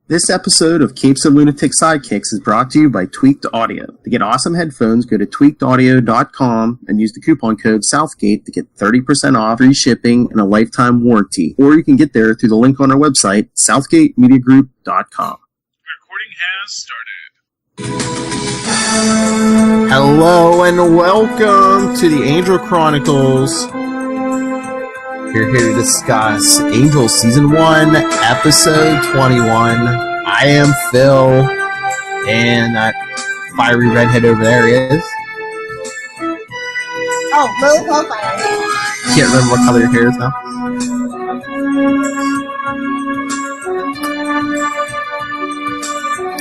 This episode of Capes of Lunatic Sidekicks is brought to you by Tweaked Audio. To get awesome headphones, go to tweakedaudio.com and use the coupon code Southgate to get 30% off, free shipping, and a lifetime warranty. Or you can get there through the link on our website, southgatemediagroup.com. Recording has started. Hello and welcome to the Angel Chronicles. We're here to discuss Angel Season 1, Episode 21. I am Phil, and that fiery redhead over there is... Oh, Lilith and Phil. Can't remember what color your hair is now.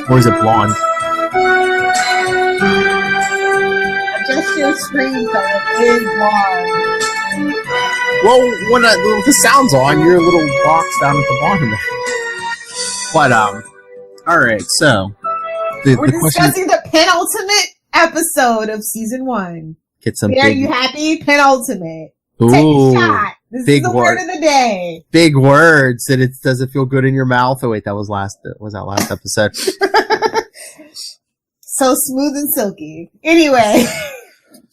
Or is it blonde? Adjust your screen so it is blonde. Well, when the sound's on, your little box down at the bottom there. But, alright, so... We're discussing the penultimate episode of Season 1. Get some Are you happy? Penultimate. Ooh, take a shot. This big is the word of the day. Big words. And does it feel good in your mouth? Oh, wait, that was last episode. So smooth and silky. Anyway...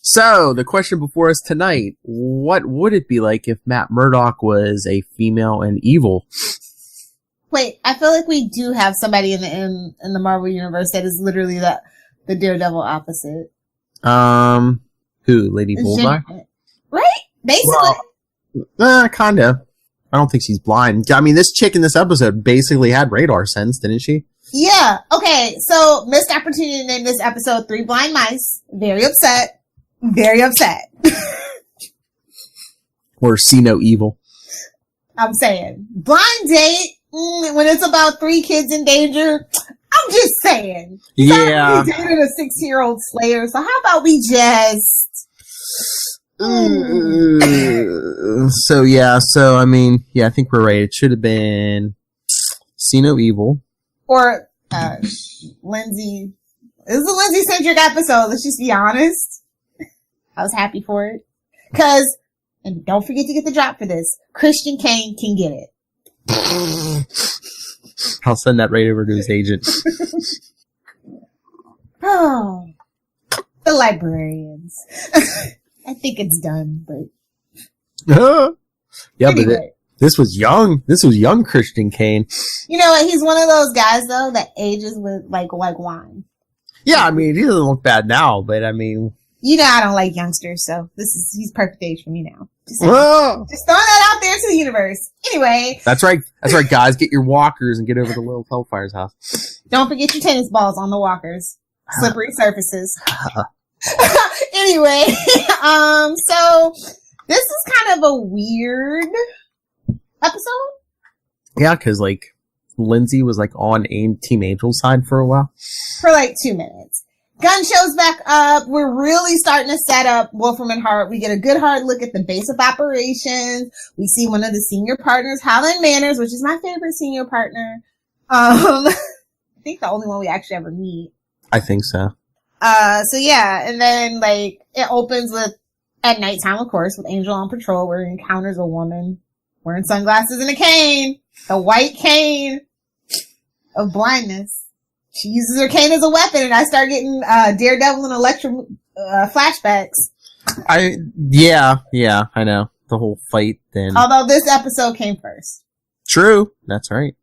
So, the question before us tonight, what would it be like if Matt Murdock was a female and evil? Wait, I feel like we do have somebody in the Marvel Universe that is literally the Daredevil opposite. Who? Lady Bullseye? Right? Basically. Well, kinda. I don't think she's blind. I mean, this chick in this episode basically had radar sense, didn't she? Yeah. Okay, so missed opportunity to name this episode 3 Blind Mice. Very upset. Very upset. Or see no evil. I'm saying. Blind date, when it's about 3 kids in danger, I'm just saying. Yeah. We dated a 16-year-old Slayer, so how about we just... So, I mean, I think we're right. It should have been see no evil. Or, Lindsay. This is a Lindsay-centric episode, let's just be honest. I was happy for it. Cause, and don't forget to get the drop for this, Christian Kane can get it. I'll send that right over to his agent. Oh. The librarians. I think it's done, but... Yeah, anyway. But this was young. This was young Christian Kane. You know what? He's one of those guys, though, that ages with, like wine. Yeah, I mean, he doesn't look bad now, but I mean... You know I don't like youngsters, so he's perfect age for me now. Just throwing that out there to the universe. Anyway. That's right, guys. Get your walkers and get over to Lil Hellfire's house. Don't forget your tennis balls on the walkers. Slippery surfaces. Anyway, so this is kind of a weird episode. Yeah, because, Lindsay was, on Team Angel's side for a while. For, 2 minutes. Gunn shows back up. We're really starting to set up Wolfram and Hart. We get a good hard look at the base of operations. We see one of the senior partners, Howland Manners, which is my favorite senior partner. I think the only one we actually ever meet. I think so. So yeah, and then it opens with at nighttime, of course, with Angel on patrol, where he encounters a woman wearing sunglasses and a cane, a white cane of blindness. She uses her cane as a weapon, and I start getting Daredevil and Elektra flashbacks. I know. The whole fight then. Although this episode came first. True. That's right.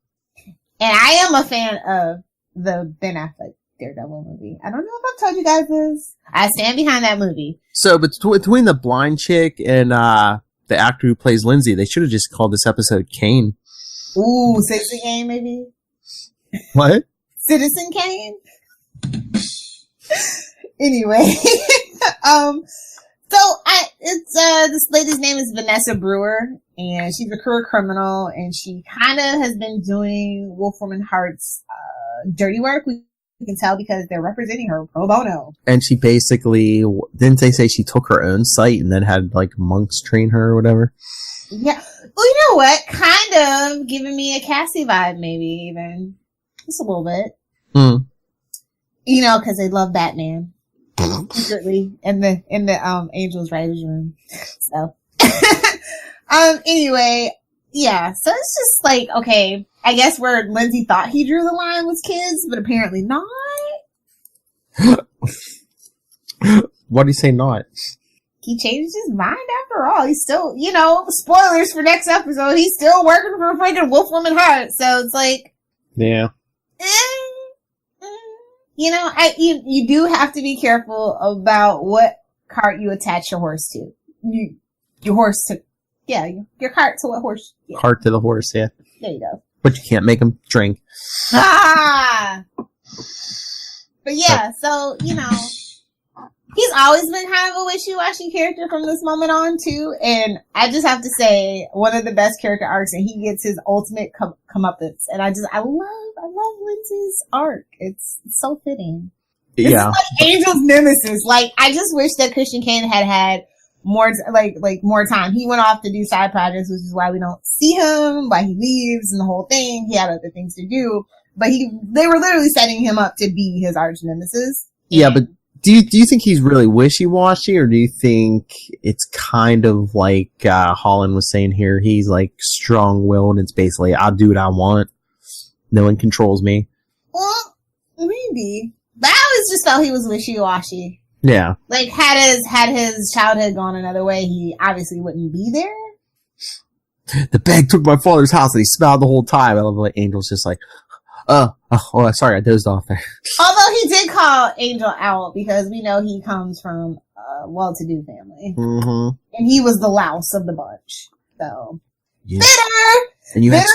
And I am a fan of the Ben Affleck Daredevil movie. I don't know if I've told you guys this. I stand behind that movie. So, between the blind chick and the actor who plays Lindsay, they should have just called this episode Kane. Ooh, Citizen Kane, maybe? What? Citizen Kane? Anyway. This lady's name is Vanessa Brewer, and she's a career criminal, and she kind of has been doing Wolfram and Hart's, dirty work. We can tell because they're representing her pro bono. And she basically, didn't they say she took her own site and then had, monks train her or whatever? Yeah. Well, you know what? Kind of giving me a Cassie vibe, maybe, even. Just a little bit. You know, because they love Batman. Secretly in the Angels writers room. So anyway, yeah, so it's just like, okay, I guess where Lindsay thought he drew the line was kids, but apparently not. What do you say not? He changed his mind after all. He's still, spoilers for next episode, he's still working for freaking Wolfram and Hart, so it's like... Yeah. You do have to be careful about what cart you attach your horse to. Your cart to what horse? Yeah. Cart to the horse, yeah. There you go. But you can't make him drink. Ah! But yeah, so, he's always been kind of a wishy-washy character from this moment on, too. And I just have to say, one of the best character arcs, and he gets his ultimate comeuppance. And I love Lindsay's arc. It's so fitting. This is like Angel's nemesis. Like, I just wish that Christian Kane had more, more time. He went off to do side projects, which is why we don't see him, why he leaves and the whole thing. He had other things to do. But they were literally setting him up to be his arch nemesis. Yeah, but do you think he's really wishy-washy, or do you think it's kind of like Holland was saying here, he's like strong-willed, and it's basically, I'll do what I want. No one controls me. Well, maybe. But I always just felt he was wishy-washy. Yeah. Like, had his childhood gone another way, he obviously wouldn't be there. The bag took my father's house, and he smiled the whole time. I love like Angel's just like, sorry, I dozed off there. Although he did call Angel out, because we know he comes from a well-to-do family. Mm-hmm. And he was the louse of the bunch. So, yeah. bitter! And you had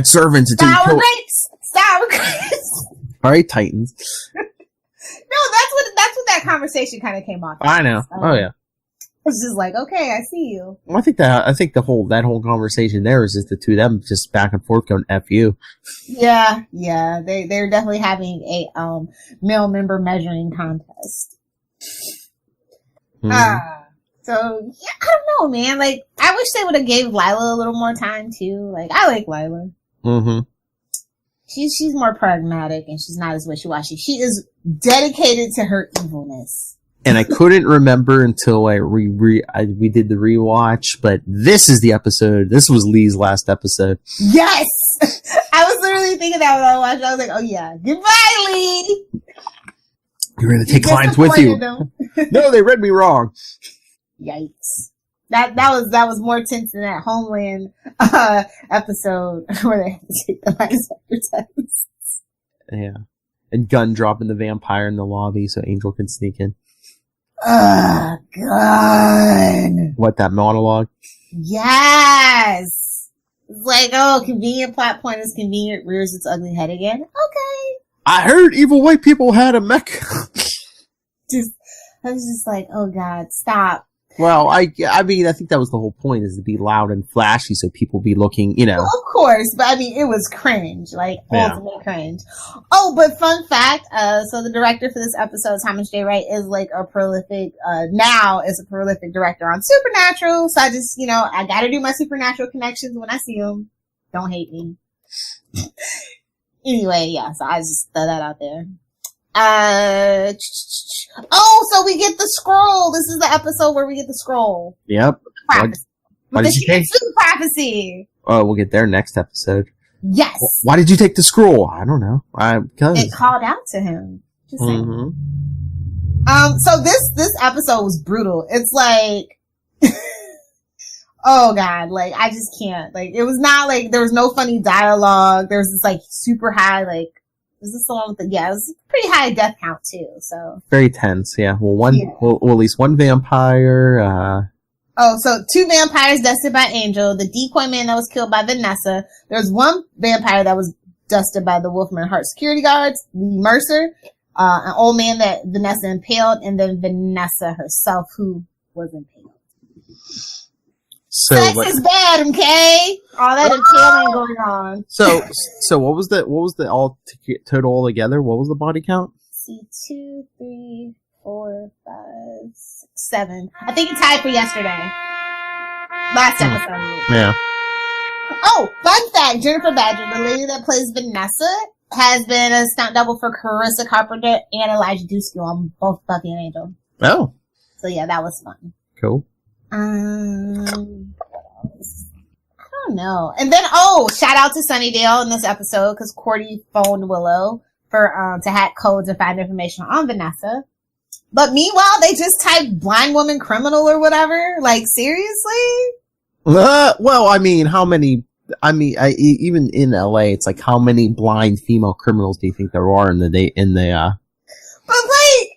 servants until sour you grapes! Sour grapes! Alright, Titans. No, that's what that conversation kind of came off. I know. Oh yeah. It's just like, okay, I see you. Well, I think that whole conversation there is just the two of them just back and forth going F you. Yeah. They're definitely having a male member measuring contest. Mm-hmm. So yeah, I don't know, man. Like, I wish they would have gave Lila a little more time too. Like, I like Lila. Mm-hmm. She's more pragmatic and she's not as wishy-washy. She is dedicated to her evilness. And I couldn't remember until we did the rewatch, but this is the episode. This was Lee's last episode. Yes! I was literally thinking that when I watched it. I was like, oh yeah, goodbye, Lee! You're going to take clients with you. No, they read me wrong. Yikes. That was more tense than that Homeland episode where they had to take the lie detector tests. Yeah. And gun dropping the vampire in the lobby so Angel can sneak in. God. What, that monologue? Yes. It's like, oh, convenient plot point is convenient, rears its ugly head again. Okay. I heard evil white people had a mech. I was just like, oh God, stop. Well, I mean, I think that was the whole point, is to be loud and flashy so people be looking, Well, of course, but I mean, it was cringe, like, ultimate cringe. Oh, but fun fact, so the director for this episode, Thomas J. Wright, is like a prolific, now is a prolific director on Supernatural, so I just, I gotta do my Supernatural connections when I see them. Don't hate me. Anyway, yeah, so I just throw that out there. So we get the scroll. This is the episode where we get the scroll. Yep. Why did you take prophecy? Oh, we'll get there next episode. Yes. Why did you take the scroll? I don't know. Because it called out to him. Just saying. Mm-hmm. So this episode was brutal. It's like, oh God, like I just can't. Like, it was not like there was no funny dialogue. There was this like super high like. Is this the one with it was a pretty high death count too, so. Very tense, yeah. Well, at least one vampire, so 2 vampires dusted by Angel, the decoy man that was killed by Vanessa. There's one vampire that was dusted by the Wolfram and Hart security guards, Lee Mercer, an old man that Vanessa impaled, and then Vanessa herself, who was impaled. Sex is bad, okay? All that impaling going on. So what was the all total all together? What was the body count? See, 2, 3, 4, 5, 6, 7. I think it's tied for yesterday. Last episode. Yeah. Oh, fun fact, Jennifer Badger, the lady that plays Vanessa, has been a stunt double for Carissa Carpenter and Elijah Dusky on both Buffy and Angel. Oh. So yeah, that was fun. Cool. What else? I don't know. And then, shout out to Sunnydale in this episode because Cordy phoned Willow for to hack codes and find information on Vanessa. But meanwhile, they just typed blind woman criminal or whatever. Like, seriously? Well, I mean, how many... even in LA, it's like, how many blind female criminals do you think there are in the But, like,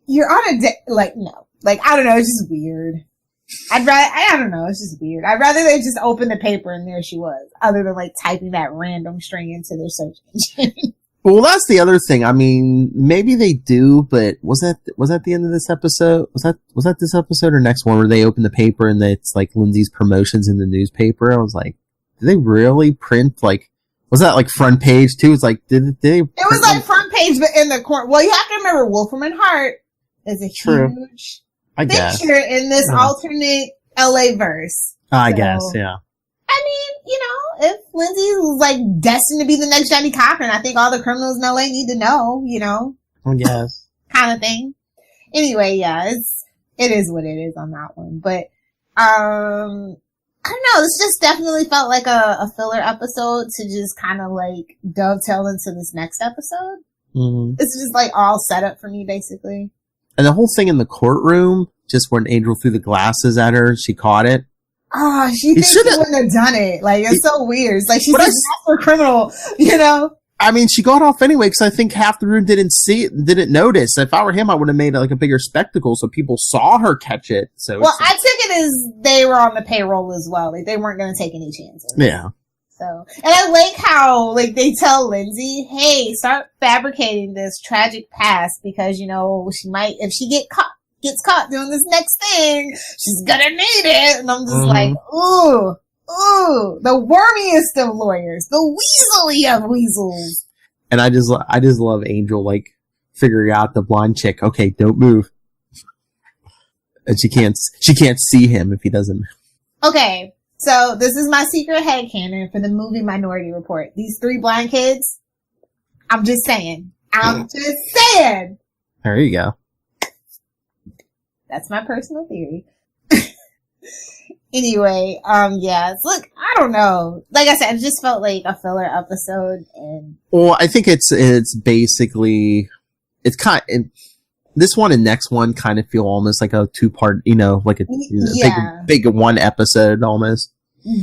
you're on a no. Like, I don't know, it's just weird. I don't know, it's just weird. I'd rather they just open the paper and there she was, other than, like, typing that random string into their search engine. Well, that's the other thing. I mean, maybe they do, but was that the end of this episode? Was that this episode or next one where they open the paper and it's like Lindsay's promotions in the newspaper? I was like, did they really print like, was that like front page too? It's like, did they? It was like front page, but in the corner. Well, you have to remember Wolfram and Hart is a huge fixture in this alternate LA verse. I guess, yeah. I mean, you know, if Lindsay was like destined to be the next Johnny Cochran, I think all the criminals in LA need to know, you know. I guess. Kind of thing. Anyway, yeah, it is what it is on that one. But, I don't know, this just definitely felt like a filler episode to just kind of like dovetail into this next episode. Mm-hmm. It's just like all set up for me, basically. And the whole thing in the courtroom, just when Angel threw the glasses at her, she caught it. Oh, she thinks she wouldn't have done it. Like, it's so weird. It's like she's a master criminal, you know? I mean, she got off anyway because I think half the room didn't notice. If I were him, I would have made it like a bigger spectacle so people saw her catch it. So, well, I took it as they were on the payroll as well. Like, they weren't going to take any chances. Yeah. So, and I like how, like, they tell Lindsay, hey, start fabricating this tragic past because, you know, she might, if she gets caught doing this next thing, she's gonna need it. And I'm just like, ooh, the wormiest of lawyers, the weaselly of weasels. And I just love Angel, like, figuring out the blind chick. Okay, don't move. And she can't see him if he doesn't. Okay, so this is my secret headcanon for the movie Minority Report. These 3 blind kids, I'm just saying. There you go. That's my personal theory. Anyway, yeah, look, I don't know. Like I said, it just felt like a filler episode. And well, I think it's basically, it's this one and next one kind of feel almost like a 2-part, you know, like a big one episode almost.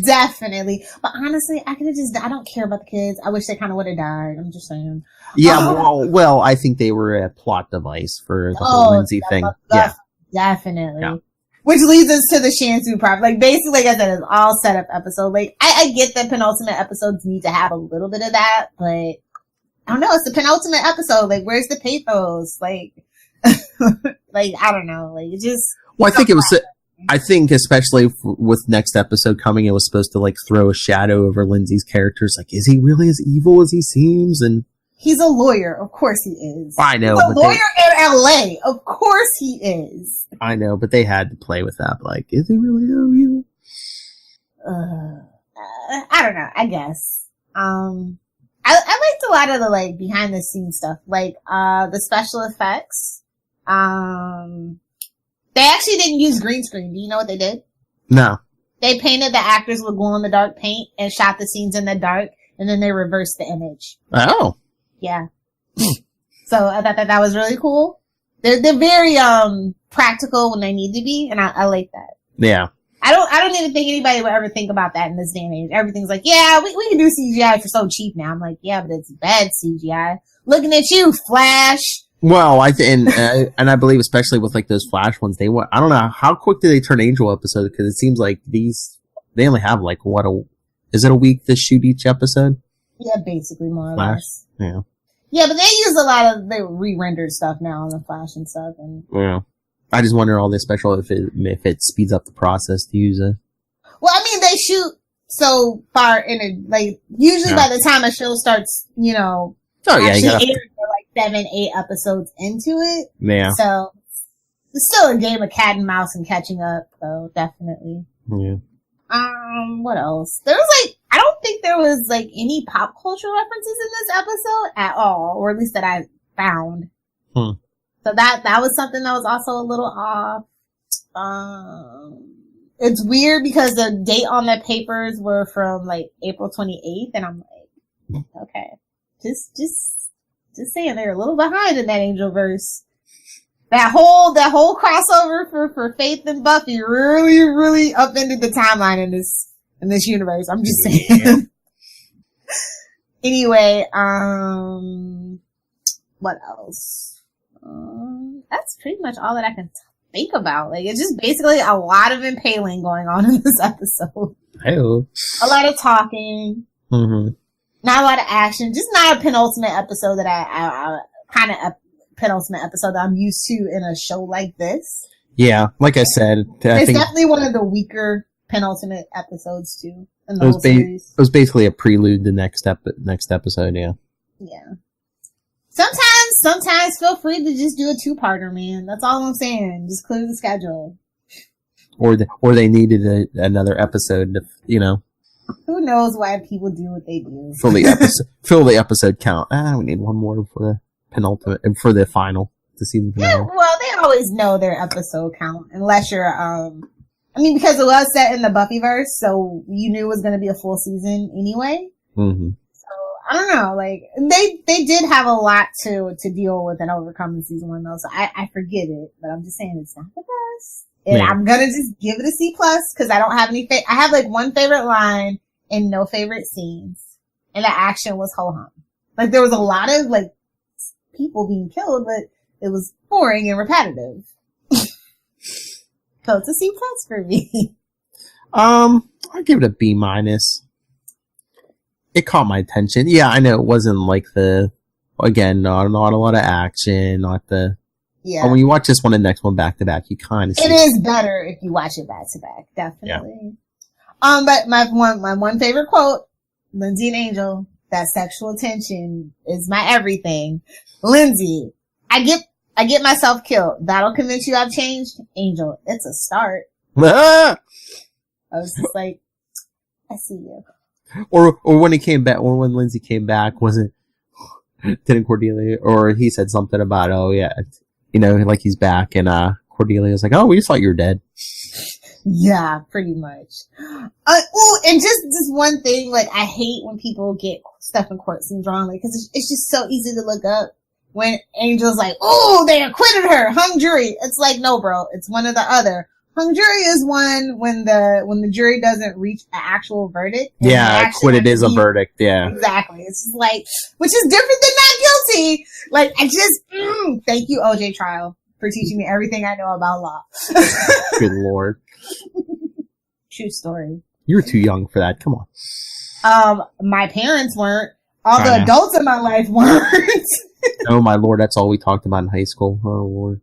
Definitely. But honestly, I don't care about the kids. I wish they kind of would have died. I'm just saying. Yeah, well, I think they were a plot device for the whole Lindsay thing. Yeah. Definitely. Yeah. Which leads us to the Shansu part. Like, basically, like I said, it's all set up episode. Like, I get that penultimate episodes need to have a little bit of that, but I don't know. It's the penultimate episode. Like, where's the pathos? Like, like, I don't know. Like, it just. Well, I think especially with next episode coming, it was supposed to, like, throw a shadow over Lindsay's characters. Like, is he really as evil as he seems? And he's a lawyer. Of course he is. I know. He's a lawyer in LA. Of course he is. I know, but they had to play with that. Like, is he really so evil? I don't know. I guess. I liked a lot of the, like, behind the scenes stuff. Like, the special effects. They actually didn't use green screen. Do you know what they did? No. They painted the actors with glow-in-the-dark paint and shot the scenes in the dark, and then they reversed the image. Oh. Yeah. So I thought that was really cool. They're very practical when they need to be, and I like that. Yeah. I don't even think anybody would ever think about that in this day and age. Everything's like, yeah, we can do CGI for so cheap now. I'm like, yeah, but it's bad CGI. Looking at you, Flash. Well, and I believe especially with like those Flash ones, I don't know how quick do they turn Angel episodes, because it seems like they only have like is it a week to shoot each episode? Yeah, basically more or less. Yeah. Yeah, but they use a lot of the re-rendered stuff now on the Flash and stuff. And yeah, I just wonder all this special if it speeds up the process to use it. Well, I mean, they shoot so far in it, like usually by the time a show starts, you know, actually airing for like 7-8 episodes into it. Yeah. So it's still a game of cat and mouse and catching up, though, definitely. Yeah. What else? There was like, I don't think there was like any pop culture references in this episode at all, or at least that I found. So that was something that was also a little off. it's weird because the date on the papers were from like April 28th, and I'm like, okay, just saying they're a little behind in that Angelverse. That whole crossover for Faith and Buffy really upended the timeline in this universe. I'm just saying. Yeah. Anyway, what else? That's pretty much all that I can think about. Like, it's just basically a lot of impaling going on in this episode. Hey-o. A lot of talking. Mm-hmm. Not a lot of action. Just not a penultimate episode that I kind of a penultimate episode that I'm used to in a show like this. Yeah, like I said, I think definitely one of the weaker penultimate episodes too in the whole series. It was basically a prelude to next episode. Yeah. Yeah. Sometimes feel free to just do a 2-parter, man. That's all I'm saying. Just clear the schedule. Or they needed another episode to, Who knows why people do what they do? Fill the episode count. We need one more for the penultimate, for the final, to see the finale. Yeah, well, they always know their episode count, unless you're, because it was set in the Buffyverse, so you knew it was going to be a full season anyway. Mm-hmm. So, I don't know, like, they did have a lot to deal with and overcome in season 1, though, so I forget it, but I'm just saying it's not the best. And yeah. I'm gonna just give it a C+, because I don't have any I have, like, one favorite line and no favorite scenes, and the action was ho-hum. Like, there was a lot of, like, people being killed, but it was boring and repetitive. So it's a C+ for me. I'll give it a B-. It caught my attention. Yeah, I know it wasn't like not a lot of action, yeah. But when you watch this one and the next one back to back, you kind of see it is better if you watch it back to back, definitely. Yeah. But my one favorite quote, Lindsay and Angel, that sexual tension is my everything. Lindsay, I get myself killed. That'll convince you I've changed? Angel, it's a start. I was just like, I see you. Or when he came back, or when Lindsay came back, didn't Cordelia, or he said something about, oh yeah, like he's back, and Cordelia's like, oh, we just thought you were dead. Yeah, pretty much. And just this one thing, like, I hate when people get stuff in court scenes wrong, like, cause it's just so easy to look up when Angel's like, oh, they acquitted her, hung jury. It's like, no, bro, it's one or the other. Hung jury is one when the jury doesn't reach an actual verdict. Yeah, acquitted is a verdict, yeah. Exactly. It's just like, which is different than not guilty. Like, I just, thank you, OJ trial, for teaching me everything I know about law. Good Lord. True story. You were too young for that. Come on. My parents weren't. All the adults in my life weren't. Oh my Lord, that's all we talked about in high school. Oh Lord.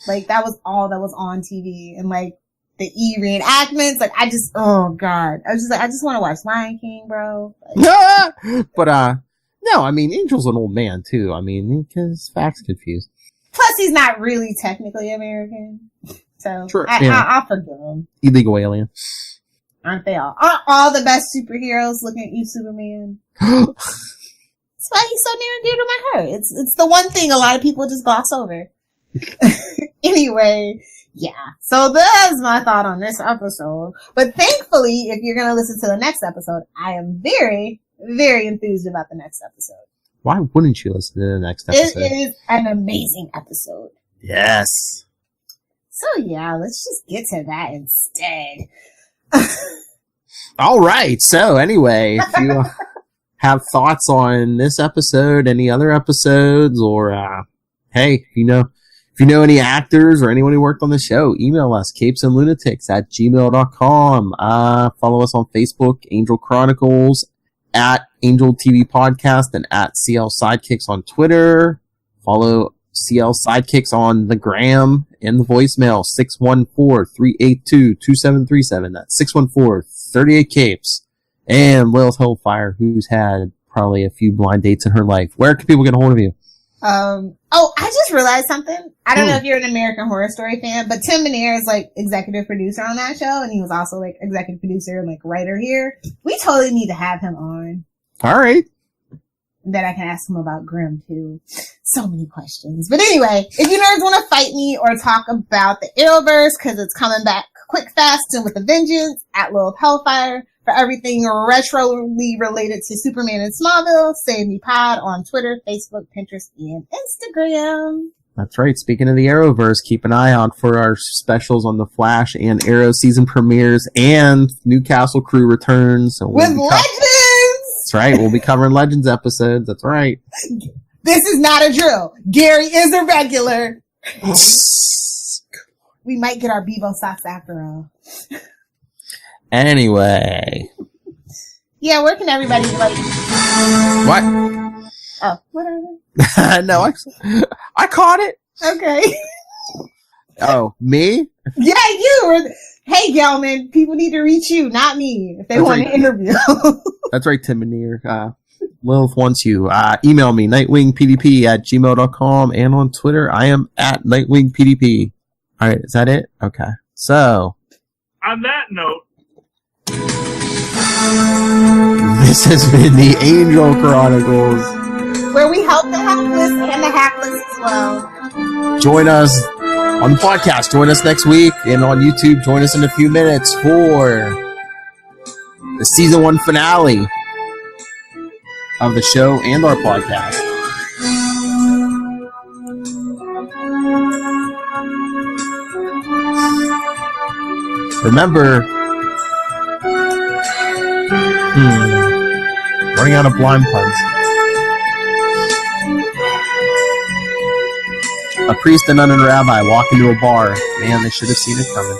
Like, that was all that was on TV. And like, the reenactments, like, oh God. I was just like, I just want to watch Lion King, bro. Like, but, no, I mean, Angel's an old man too. I mean, because facts confused. Plus, he's not really technically American. So, True. I'll forgive him. Illegal alien. Aren't they all? Aren't all the best superheroes looking at you, Superman? That's why he's so near and dear to my heart. It's the one thing a lot of people just gloss over. Anyway, yeah. So that's my thought on this episode. But thankfully, if you're going to listen to the next episode, I am very, very enthused about the next episode. Why wouldn't you listen to the next episode? It is an amazing episode. Yes. So yeah, let's just get to that instead. All right. So anyway, if you have thoughts on this episode, any other episodes, or hey, if you know any actors or anyone who worked on the show, email us, capesandlunatics@gmail.com. Follow us on Facebook, Angel Chronicles, @Angel TV Podcast, and @CL Sidekicks on Twitter. Follow CL Sidekicks on the gram and the voicemail, 614-382-2737. That's 614-38-CAPES. And Lilith Hellfire, who's had probably a few blind dates in her life. Where can people get a hold of you? I just realized something. I don't know if you're an American Horror Story fan, but Tim Minear is like executive producer on that show, and he was also like executive producer and like writer here. We totally need to have him on. All right. Then I can ask him about Grimm too. So many questions. But anyway, if you nerds want to fight me or talk about the Arrowverse, because it's coming back Quick Fast and with a Vengeance, at Lilith Hellfire. For everything retroly related to Superman and Smallville, Save Me Pod on Twitter, Facebook, Pinterest, and Instagram. That's right. Speaking of the Arrowverse, keep an eye out for our specials on The Flash and Arrow season premieres and Newcastle crew returns. So With Legends! That's right. We'll be covering Legends episodes. That's right. This is not a drill. Gary is a regular. We might get our Bevo socks after all. Anyway. Yeah, where can everybody, like... What? Oh, whatever. No, I caught it. Okay. Oh, me? Yeah, you. Hey, Gelman, people need to reach you, not me, if they want an interview. That's right, Tim Manier. Lilith wants you. Email me, nightwingpdp@gmail.com, and on Twitter, I am at nightwingpdp. All right, is that it? Okay. So, On that note, this has been the Angel Chronicles. Where we help the helpless and the hackless as well. Join us on the podcast. Join us next week, and on YouTube, join us in a few minutes for the season 1 finale of the show and our podcast. Remember, running out of blind puns. A priest and an rabbi walk into a bar. Man, they should have seen it coming.